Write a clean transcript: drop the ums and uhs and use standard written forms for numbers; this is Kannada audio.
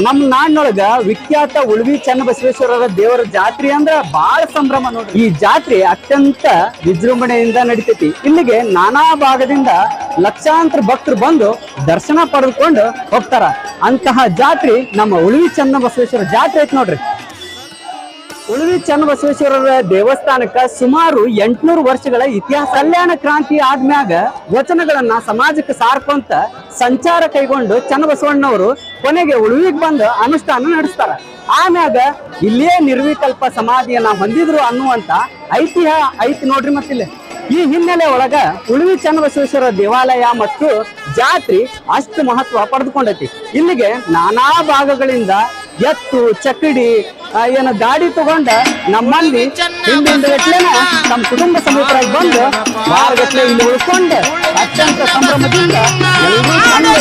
ನಮ್ ನಾಡಿನೊಳಗ ವಿಖ್ಯಾತ ಉಳ್ವಿ ಚನ್ನಬಸವೇಶ್ವರರ ದೇವರ ಜಾತ್ರೆ ಅಂದ್ರ ಬಾಳ ಸಂಭ್ರಮ ನೋಡ್ರಿ. ಈ ಜಾತ್ರೆ ಅತ್ಯಂತ ವಿಜೃಂಭಣೆಯಿಂದ ನಡಿತೈತಿ. ಇಲ್ಲಿಗೆ ನಾನಾ ಭಾಗದಿಂದ ಲಕ್ಷಾಂತರ ಭಕ್ತರು ಬಂದು ದರ್ಶನ ಪಡೆದುಕೊಂಡು ಹೋಗ್ತಾರ. ಅಂತಹ ಜಾತ್ರೆ ನಮ್ಮ ಉಳ್ವಿ ಚನ್ನಬಸವೇಶ್ವರ ಜಾತ್ರೆ ಐತಿ ನೋಡ್ರಿ. ಉಳ್ವಿ ಚನ್ನಬಸವೇಶ್ವರರ ದೇವಸ್ಥಾನಕ್ಕ ಸುಮಾರು 800 ವರ್ಷಗಳ ಇತಿಹಾಸ. ಕಲ್ಯಾಣ ಕ್ರಾಂತಿ ಆದ್ಮ್ಯಾಗ ವಚನಗಳನ್ನ ಸಮಾಜಕ್ಕೆ ಸಾರ್ಕೊಂತ ಸಂಚಾರ ಕೈಗೊಂಡು ಚನ್ನಬಸವಣ್ಣವರು ಕೊನೆಗೆ ಉಳ್ವಿಗ್ ಬಂದು ಅನುಷ್ಠಾನ ನಡೆಸ್ತಾರ. ಆಮ್ಯಾಗ ಇಲ್ಲಿಯೇ ನಿರ್ವಿಕಲ್ಪ ಸಮಾಧಿಯನ್ನ ಹೊಂದಿದ್ರು ಅನ್ನುವಂತ ಐತಿಹ್ಯ ಐತಿ ನೋಡ್ರಿ. ಮತ್ತಿಲ್ಲಿ ಈ ಹಿನ್ನೆಲೆ ಒಳಗ ಉಳ್ವಿ ಚನ್ನಬಸವೇಶ್ವರ ದೇವಾಲಯ ಮತ್ತು ಜಾತ್ರೆ ಅಷ್ಟು ಮಹತ್ವ ಪಡೆದುಕೊಂಡೈತಿ. ಇಲ್ಲಿಗೆ ನಾನಾ ಭಾಗಗಳಿಂದ ಎತ್ತು ಚಕ್ಕಡಿ ಏನ ಗಾಡಿ ತಗೊಂಡ ನಮ್ಮಲ್ಲಿ ಹಿಂದಿಂದ ಗಟ್ಲೆನ ನಮ್ಮ ಕುಟುಂಬ ಸಮೇತರಾಗಿ ಬಂದು ವಾರಗಟ್ಲೆ ಇಲ್ಲಿ ಉಳ್ಕೊಂಡು ಅತ್ಯಂತ ಸಂಭ್ರಮದಿಂದ ಎಲ್ಲರೂ